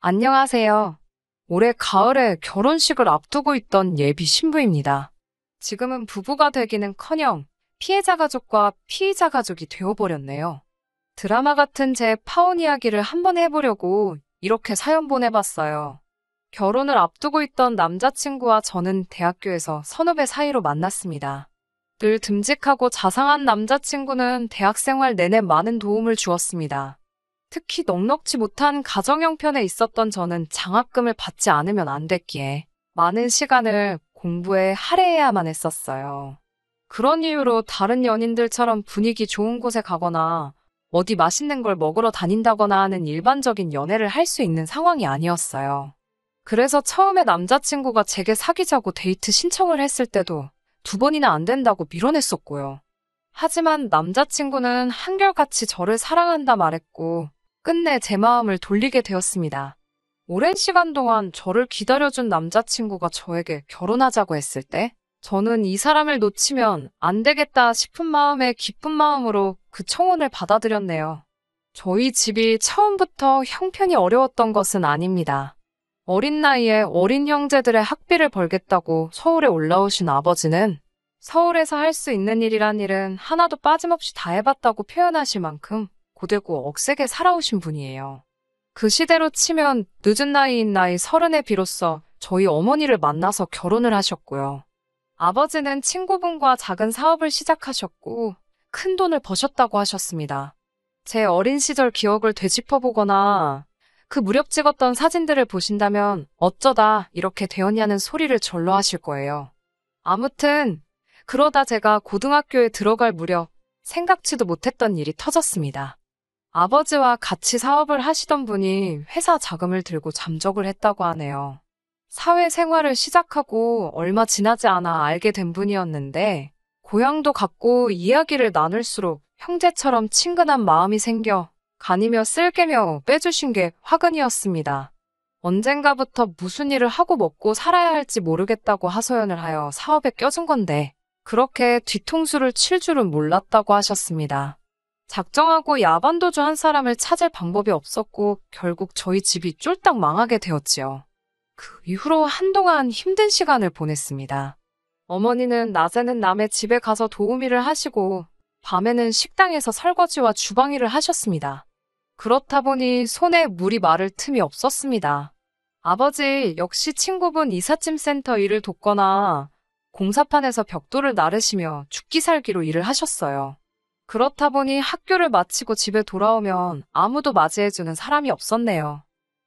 안녕하세요. 올해 가을에 결혼식을 앞두고 있던 예비 신부입니다. 지금은 부부가 되기는커녕 피해자 가족과 피의자 가족이 되어버렸네요. 드라마 같은 제 파혼 이야기를 한번 해보려고 이렇게 사연 보내봤어요. 결혼을 앞두고 있던 남자친구와 저는 대학교에서 선후배 사이로 만났습니다. 늘 듬직하고 자상한 남자친구는 대학 생활 내내 많은 도움을 주었습니다. 특히 넉넉지 못한 가정 형편에 있었던 저는 장학금을 받지 않으면 안 됐기에 많은 시간을 공부에 할애해야만 했었어요. 그런 이유로 다른 연인들처럼 분위기 좋은 곳에 가거나 어디 맛있는 걸 먹으러 다닌다거나 하는 일반적인 연애를 할 수 있는 상황이 아니었어요. 그래서 처음에 남자친구가 제게 사귀자고 데이트 신청을 했을 때도 2번이나 안 된다고 밀어냈었고요. 하지만 남자친구는 한결같이 저를 사랑한다 말했고 끝내 제 마음을 돌리게 되었습니다. 오랜 시간 동안 저를 기다려준 남자친구가 저에게 결혼하자고 했을 때 저는 이 사람을 놓치면 안 되겠다 싶은 마음에 기쁜 마음으로 그 청혼을 받아들였네요. 저희 집이 처음부터 형편이 어려웠던 것은 아닙니다. 어린 나이에 어린 형제들의 학비를 벌겠다고 서울에 올라오신 아버지는 서울에서 할 수 있는 일이란 일은 하나도 빠짐없이 다 해봤다고 표현하실 만큼 고되고 억세게 살아오신 분이에요. 그 시대로 치면 늦은 나이인 나이 30에 비로소 저희 어머니를 만나서 결혼을 하셨고요. 아버지는 친구분과 작은 사업을 시작하셨고 큰 돈을 버셨다고 하셨습니다. 제 어린 시절 기억을 되짚어보거나 그 무렵 찍었던 사진들을 보신다면 어쩌다 이렇게 되었냐는 소리를 절로 하실 거예요. 아무튼 그러다 제가 고등학교에 들어갈 무렵 생각지도 못했던 일이 터졌습니다. 아버지와 같이 사업을 하시던 분이 회사 자금을 들고 잠적을 했다고 하네요. 사회생활을 시작하고 얼마 지나지 않아 알게 된 분이었는데 고향도 같고 이야기를 나눌수록 형제처럼 친근한 마음이 생겨 간이며 쓸개며 빼주신 게 화근이었습니다. 언젠가부터 무슨 일을 하고 먹고 살아야 할지 모르겠다고 하소연을 하여 사업에 껴준 건데 그렇게 뒤통수를 칠 줄은 몰랐다고 하셨습니다. 작정하고 야반도주 한 사람을 찾을 방법이 없었고 결국 저희 집이 쫄딱 망하게 되었지요. 그 이후로 한동안 힘든 시간을 보냈습니다. 어머니는 낮에는 남의 집에 가서 도우미를 하시고 밤에는 식당에서 설거지와 주방일을 하셨습니다. 그렇다 보니 손에 물이 마를 틈이 없었습니다. 아버지 역시 친구분 이삿짐 센터 일을 돕거나 공사판에서 벽돌을 나르시며 죽기 살기로 일을 하셨어요. 그렇다 보니 학교를 마치고 집에 돌아오면 아무도 맞이해주는 사람이 없었네요.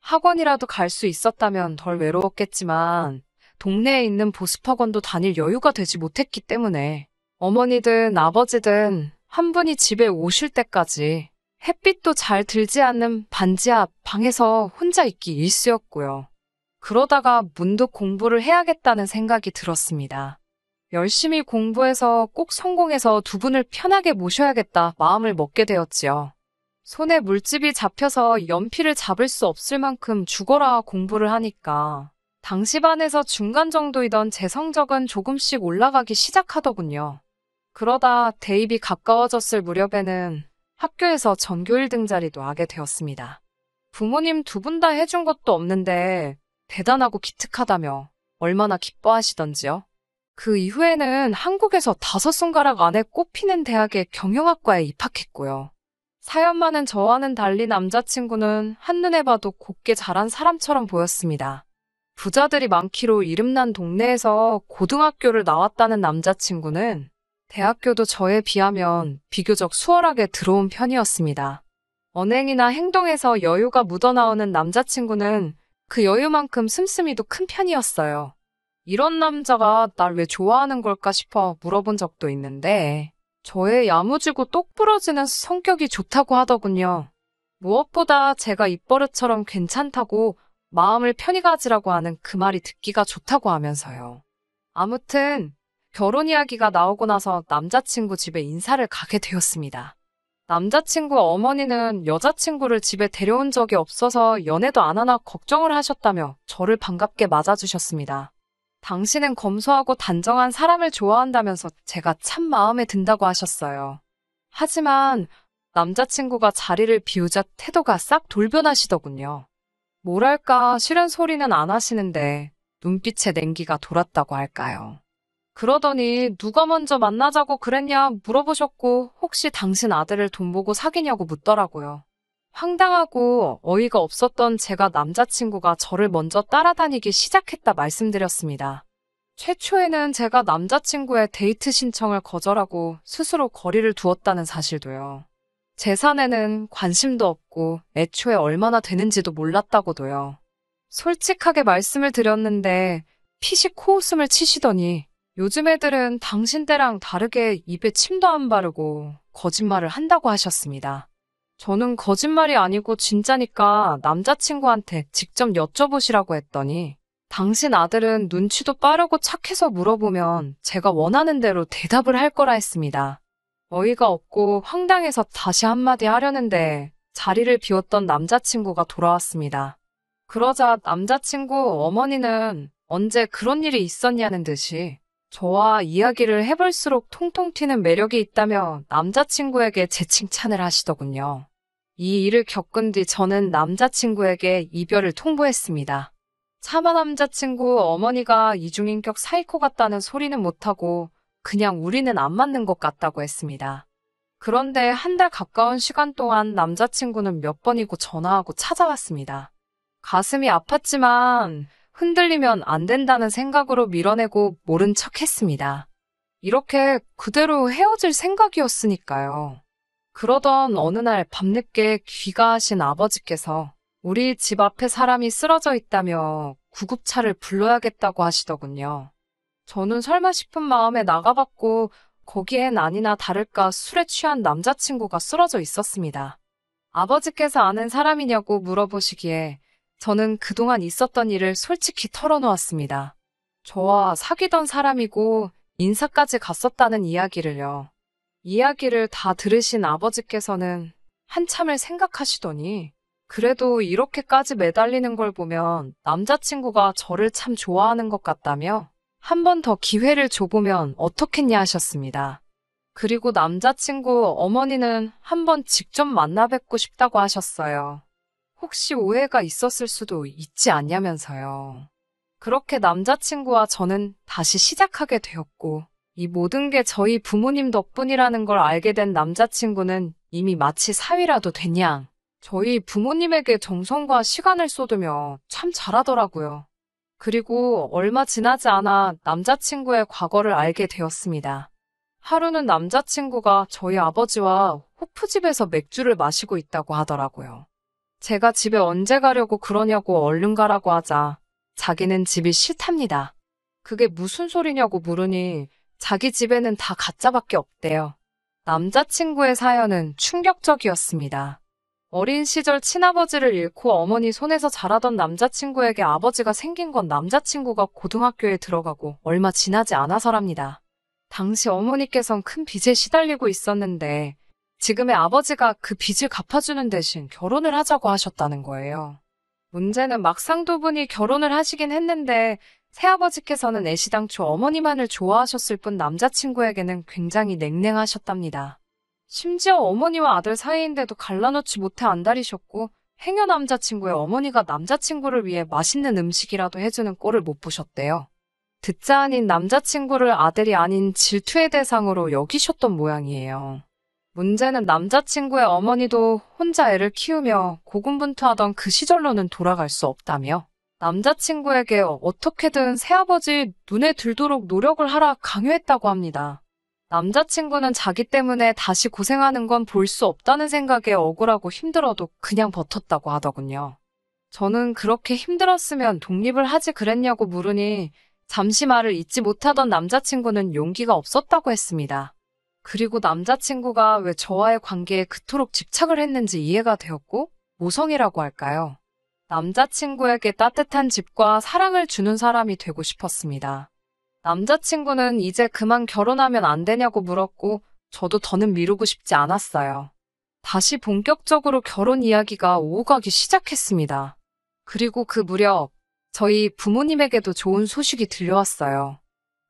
학원이라도 갈 수 있었다면 덜 외로웠겠지만 동네에 있는 보습학원도 다닐 여유가 되지 못했기 때문에 어머니든 아버지든 한 분이 집에 오실 때까지 햇빛도 잘 들지 않는 반지 앞 방에서 혼자 있기 일쑤였고요. 그러다가 문득 공부를 해야겠다는 생각이 들었습니다. 열심히 공부해서 꼭 성공해서 2분을 편하게 모셔야겠다 마음을 먹게 되었지요. 손에 물집이 잡혀서 연필을 잡을 수 없을 만큼 죽어라 공부를 하니까 당시 반에서 중간 정도이던 제 성적은 조금씩 올라가기 시작하더군요. 그러다 대입이 가까워졌을 무렵에는 학교에서 전교 1등 자리도 하게 되었습니다. 부모님 2분 다 해준 것도 없는데 대단하고 기특하다며 얼마나 기뻐하시던지요. 그 이후에는 한국에서 5손가락 안에 꼽히는 대학의 경영학과에 입학했고요. 사연 많은 저와는 달리 남자친구는 한눈에 봐도 곱게 자란 사람처럼 보였습니다. 부자들이 많기로 이름난 동네에서 고등학교를 나왔다는 남자친구는 대학교도 저에 비하면 비교적 수월하게 들어온 편이었습니다. 언행이나 행동에서 여유가 묻어나오는 남자친구는 그 여유만큼 씀씀이도 큰 편이었어요. 이런 남자가 날 왜 좋아하는 걸까 싶어 물어본 적도 있는데 저의 야무지고 똑부러지는 성격이 좋다고 하더군요. 무엇보다 제가 입버릇처럼 괜찮다고 마음을 편히 가지라고 하는 그 말이 듣기가 좋다고 하면서요. 아무튼 결혼 이야기가 나오고 나서 남자친구 집에 인사를 가게 되었습니다. 남자친구 어머니는 여자친구를 집에 데려온 적이 없어서 연애도 안 하나 걱정을 하셨다며 저를 반갑게 맞아주셨습니다. 당신은 검소하고 단정한 사람을 좋아한다면서 제가 참 마음에 든다고 하셨어요. 하지만 남자친구가 자리를 비우자 태도가 싹 돌변하시더군요. 뭐랄까 싫은 소리는 안 하시는데 눈빛에 냉기가 돌았다고 할까요? 그러더니 누가 먼저 만나자고 그랬냐 물어보셨고 혹시 당신 아들을 돈 보고 사귀냐고 묻더라고요. 황당하고 어이가 없었던 제가 남자친구가 저를 먼저 따라다니기 시작했다 말씀드렸습니다. 최초에는 제가 남자친구의 데이트 신청을 거절하고 스스로 거리를 두었다는 사실도요. 제 사내는 관심도 없고 애초에 얼마나 되는지도 몰랐다고도요. 솔직하게 말씀을 드렸는데 피식 코웃음을 치시더니 요즘 애들은 당신 때랑 다르게 입에 침도 안 바르고 거짓말을 한다고 하셨습니다. 저는 거짓말이 아니고 진짜니까 남자친구한테 직접 여쭤보시라고 했더니 당신 아들은 눈치도 빠르고 착해서 물어보면 제가 원하는 대로 대답을 할 거라 했습니다. 어이가 없고 황당해서 다시 한마디 하려는데 자리를 비웠던 남자친구가 돌아왔습니다. 그러자 남자친구 어머니는 언제 그런 일이 있었냐는 듯이 저와 이야기를 해볼수록 통통 튀는 매력이 있다며 남자친구에게 제 칭찬을 하시더군요. 이 일을 겪은 뒤 저는 남자친구에게 이별을 통보했습니다. 차마 남자친구 어머니가 이중인격 사이코 같다는 소리는 못하고 그냥 우리는 안 맞는 것 같다고 했습니다. 그런데 한 달 가까운 시간 동안 남자친구는 몇 번이고 전화하고 찾아왔습니다. 가슴이 아팠지만 흔들리면 안 된다는 생각으로 밀어내고 모른 척 했습니다. 이렇게 그대로 헤어질 생각이었으니까요. 그러던 어느 날 밤늦게 귀가하신 아버지께서 우리 집 앞에 사람이 쓰러져 있다며 구급차를 불러야겠다고 하시더군요. 저는 설마 싶은 마음에 나가봤고 거기엔 아니나 다를까 술에 취한 남자친구가 쓰러져 있었습니다. 아버지께서 아는 사람이냐고 물어보시기에 저는 그동안 있었던 일을 솔직히 털어놓았습니다. 저와 사귀던 사람이고 인사까지 갔었다는 이야기를요. 이야기를 다 들으신 아버지께서는 한참을 생각하시더니 그래도 이렇게까지 매달리는 걸 보면 남자친구가 저를 참 좋아하는 것 같다며 한 번 더 기회를 줘보면 어떻겠냐 하셨습니다. 그리고 남자친구 어머니는 한번 직접 만나 뵙고 싶다고 하셨어요. 혹시 오해가 있었을 수도 있지 않냐면서요. 그렇게 남자친구와 저는 다시 시작하게 되었고 이 모든 게 저희 부모님 덕분이라는 걸 알게 된 남자친구는 이미 마치 사위라도 된 양 저희 부모님에게 정성과 시간을 쏟으며 참 잘하더라고요. 그리고 얼마 지나지 않아 남자친구의 과거를 알게 되었습니다. 하루는 남자친구가 저희 아버지와 호프집에서 맥주를 마시고 있다고 하더라고요. 제가 집에 언제 가려고 그러냐고 얼른 가라고 하자 자기는 집이 싫답니다. 그게 무슨 소리냐고 물으니 자기 집에는 다 가짜밖에 없대요. 남자친구의 사연은 충격적이었습니다. 어린 시절 친아버지를 잃고 어머니 손에서 자라던 남자친구에게 아버지가 생긴 건 남자친구가 고등학교에 들어가고 얼마 지나지 않아서랍니다. 당시 어머니께선 큰 빚에 시달리고 있었는데 지금의 아버지가 그 빚을 갚아주는 대신 결혼을 하자고 하셨다는 거예요. 문제는 막상 두 분이 결혼을 하시긴 했는데 새아버지께서는 애시당초 어머니만을 좋아하셨을 뿐 남자친구에게는 굉장히 냉랭하셨답니다. 심지어 어머니와 아들 사이인데도 갈라놓지 못해 안달이셨고 행여 남자친구의 어머니가 남자친구를 위해 맛있는 음식이라도 해주는 꼴을 못 보셨대요. 듣자 하닌 남자친구를 아들이 아닌 질투의 대상으로 여기셨던 모양이에요. 문제는 남자친구의 어머니도 혼자 애를 키우며 고군분투하던 그 시절로는 돌아갈 수 없다며 남자친구에게 어떻게든 새아버지 눈에 들도록 노력을 하라 강요했다고 합니다. 남자친구는 자기 때문에 다시 고생하는 건 볼 수 없다는 생각에 억울하고 힘들어도 그냥 버텼다고 하더군요. 저는 그렇게 힘들었으면 독립을 하지 그랬냐고 물으니 잠시 말을 잇지 못하던 남자친구는 용기가 없었다고 했습니다. 그리고 남자친구가 왜 저와의 관계에 그토록 집착을 했는지 이해가 되었고 모성이라고 할까요? 남자친구에게 따뜻한 집과 사랑을 주는 사람이 되고 싶었습니다. 남자친구는 이제 그만 결혼하면 안 되냐고 물었고 저도 더는 미루고 싶지 않았어요. 다시 본격적으로 결혼 이야기가 오가기 시작했습니다. 그리고 그 무렵 저희 부모님에게도 좋은 소식이 들려왔어요.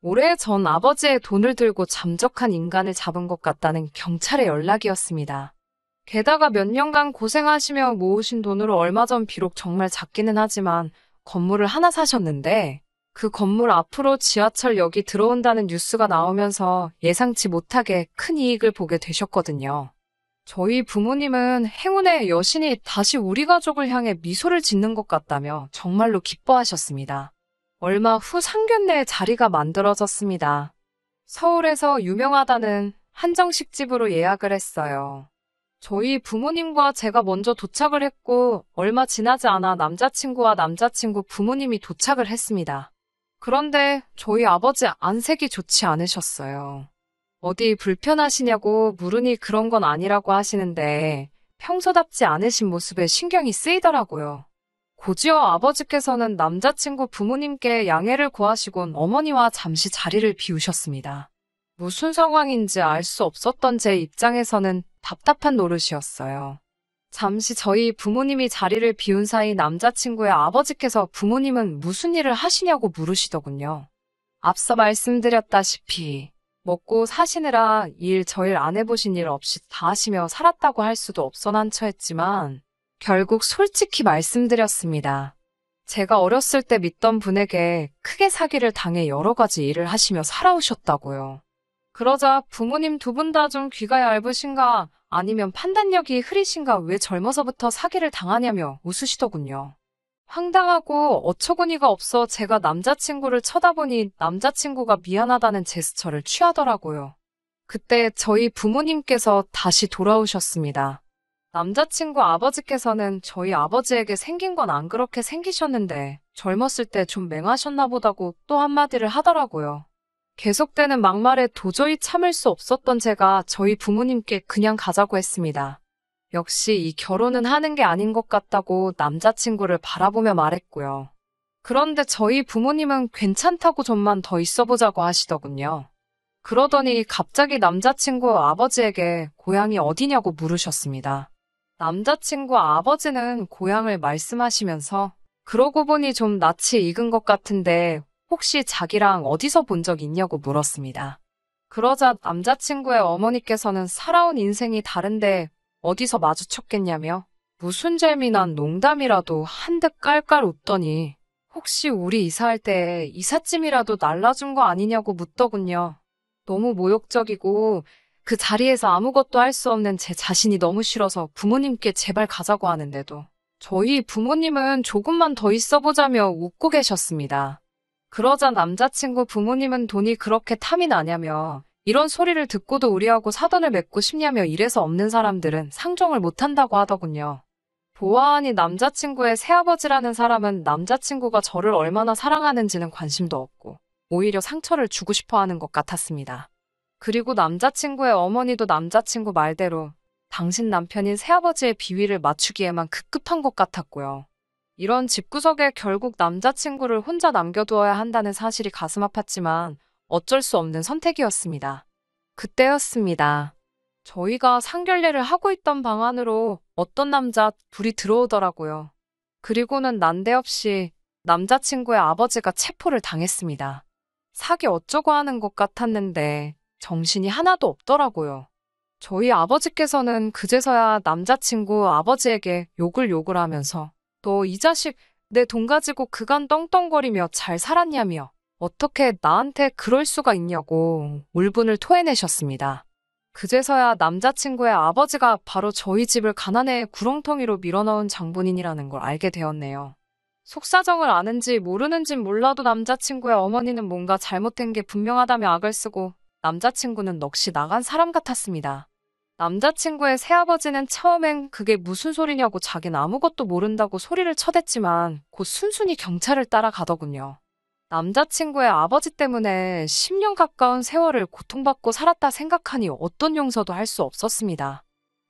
오래전 아버지의 돈을 들고 잠적한 인간을 잡은 것 같다는 경찰의 연락이었습니다. 게다가 몇 년간 고생하시며 모으신 돈으로 얼마 전 비록 정말 작기는 하지만 건물을 하나 사셨는데 그 건물 앞으로 지하철역이 들어온다는 뉴스가 나오면서 예상치 못하게 큰 이익을 보게 되셨거든요. 저희 부모님은 행운의 여신이 다시 우리 가족을 향해 미소를 짓는 것 같다며 정말로 기뻐하셨습니다. 얼마 후 상견례 자리가 만들어졌습니다. 서울에서 유명하다는 한정식 집으로 예약을 했어요. 저희 부모님과 제가 먼저 도착을 했고 얼마 지나지 않아 남자친구와 남자친구 부모님이 도착을 했습니다. 그런데 저희 아버지 안색이 좋지 않으셨어요. 어디 불편하시냐고 물으니 그런 건 아니라고 하시는데 평소답지 않으신 모습에 신경이 쓰이더라고요. 곧이어 아버지께서는 남자친구 부모님께 양해를 구하시곤 어머니와 잠시 자리를 비우셨습니다. 무슨 상황인지 알 수 없었던 제 입장에서는 답답한 노릇이었어요. 잠시 저희 부모님이 자리를 비운 사이 남자친구의 아버지께서 부모님은 무슨 일을 하시냐고 물으시더군요. 앞서 말씀드렸다시피 먹고 사시느라 저일 안 해보신 일 없이 다 하시며 살았다고 할 수도 없어 난처했지만 결국 솔직히 말씀드렸습니다. 제가 어렸을 때 믿던 분에게 크게 사기를 당해 여러 가지 일을 하시며 살아오셨다고요. 그러자 부모님 두 분 다 좀 귀가 얇으신가 아니면 판단력이 흐리신가 왜 젊어서부터 사기를 당하냐며 웃으시더군요. 황당하고 어처구니가 없어 제가 남자친구를 쳐다보니 남자친구가 미안하다는 제스처를 취하더라고요. 그때 저희 부모님께서 다시 돌아오셨습니다. 남자친구 아버지께서는 저희 아버지에게 생긴 건 안 그렇게 생기셨는데 젊었을 때 좀 맹하셨나 보다고 또 한마디를 하더라고요. 계속되는 막말에 도저히 참을 수 없었던 제가 저희 부모님께 그냥 가자고 했습니다. 역시 이 결혼은 하는 게 아닌 것 같다고 남자친구를 바라보며 말했고요. 그런데 저희 부모님은 괜찮다고 좀만 더 있어보자고 하시더군요. 그러더니 갑자기 남자친구 아버지에게 고향이 어디냐고 물으셨습니다. 남자친구 아버지는 고향을 말씀하시면서 그러고 보니 좀 낯이 익은 것 같은데 혹시 자기랑 어디서 본 적 있냐고 물었습니다. 그러자 남자친구의 어머니께서는 살아온 인생이 다른데 어디서 마주쳤겠냐며 무슨 재미난 농담이라도 한듯 깔깔 웃더니 혹시 우리 이사할 때 이삿짐이라도 날라준 거 아니냐고 묻더군요. 너무 모욕적이고 그 자리에서 아무것도 할 수 없는 제 자신이 너무 싫어서 부모님께 제발 가자고 하는데도 저희 부모님은 조금만 더 있어보자며 웃고 계셨습니다. 그러자 남자친구 부모님은 돈이 그렇게 탐이 나냐며 이런 소리를 듣고도 우리하고 사돈을 맺고 싶냐며 이래서 없는 사람들은 상종을 못한다고 하더군요. 보아하니 남자친구의 새아버지라는 사람은 남자친구가 저를 얼마나 사랑하는지는 관심도 없고 오히려 상처를 주고 싶어 하는 것 같았습니다. 그리고 남자친구의 어머니도 남자친구 말대로 당신 남편인 새아버지의 비위를 맞추기에만 급급한 것 같았고요. 이런 집구석에 결국 남자친구를 혼자 남겨두어야 한다는 사실이 가슴 아팠지만 어쩔 수 없는 선택이었습니다. 그때였습니다. 저희가 상견례를 하고 있던 방 안으로 어떤 남자 둘이 들어오더라고요. 그리고는 난데없이 남자친구의 아버지가 체포를 당했습니다. 사기 어쩌고 하는 것 같았는데 정신이 하나도 없더라고요. 저희 아버지께서는 그제서야 남자친구 아버지에게 욕을 하면서 너 이 자식 내 돈 가지고 그간 떵떵거리며 잘 살았냐며 어떻게 나한테 그럴 수가 있냐고 울분을 토해내셨습니다. 그제서야 남자친구의 아버지가 바로 저희 집을 가난의 구렁텅이로 밀어넣은 장본인이라는 걸 알게 되었네요. 속사정을 아는지 모르는진 몰라도 남자친구의 어머니는 뭔가 잘못된 게 분명하다며 악을 쓰고 남자친구는 넋이 나간 사람 같았습니다. 남자친구의 새아버지는 처음엔 그게 무슨 소리냐고 자긴 아무것도 모른다고 소리를 쳐댔지만 곧 순순히 경찰을 따라가더군요. 남자친구의 아버지 때문에 10년 가까운 세월을 고통받고 살았다 생각하니 어떤 용서도 할 수 없었습니다.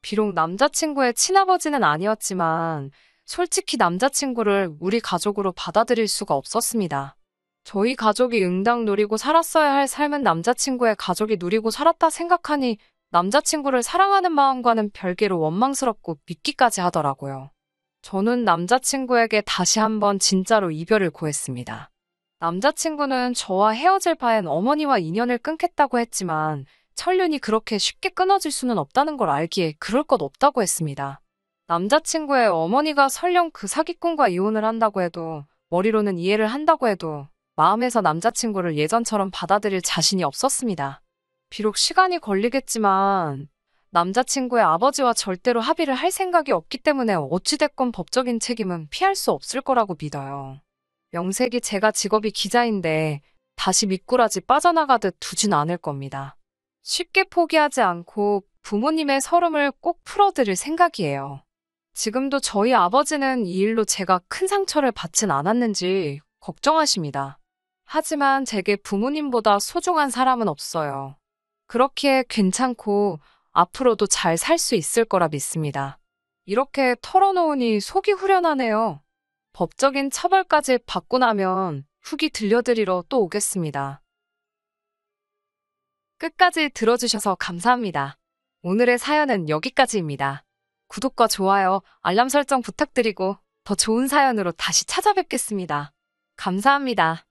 비록 남자친구의 친아버지는 아니었지만 솔직히 남자친구를 우리 가족으로 받아들일 수가 없었습니다. 저희 가족이 응당 누리고 살았어야 할 삶은 남자친구의 가족이 누리고 살았다 생각하니 남자친구를 사랑하는 마음과는 별개로 원망스럽고 믿기까지 하더라고요. 저는 남자친구에게 다시 한번 진짜로 이별을 고했습니다. 남자친구는 저와 헤어질 바엔 어머니와 인연을 끊겠다고 했지만 천륜이 그렇게 쉽게 끊어질 수는 없다는 걸 알기에 그럴 것 없다고 했습니다. 남자친구의 어머니가 설령 그 사기꾼과 이혼을 한다고 해도, 머리로는 이해를 한다고 해도 마음에서 남자친구를 예전처럼 받아들일 자신이 없었습니다. 비록 시간이 걸리겠지만 남자친구의 아버지와 절대로 합의를 할 생각이 없기 때문에 어찌됐건 법적인 책임은 피할 수 없을 거라고 믿어요. 명색이 제가 직업이 기자인데 다시 미꾸라지 빠져나가듯 두진 않을 겁니다. 쉽게 포기하지 않고 부모님의 서름을 꼭 풀어드릴 생각이에요. 지금도 저희 아버지는 이 일로 제가 큰 상처를 받진 않았는지 걱정하십니다. 하지만 제게 부모님보다 소중한 사람은 없어요. 그렇기에 괜찮고 앞으로도 잘 살 수 있을 거라 믿습니다. 이렇게 털어놓으니 속이 후련하네요. 법적인 처벌까지 받고 나면 후기 들려드리러 또 오겠습니다. 끝까지 들어주셔서 감사합니다. 오늘의 사연은 여기까지입니다. 구독과 좋아요, 알람 설정 부탁드리고 더 좋은 사연으로 다시 찾아뵙겠습니다. 감사합니다.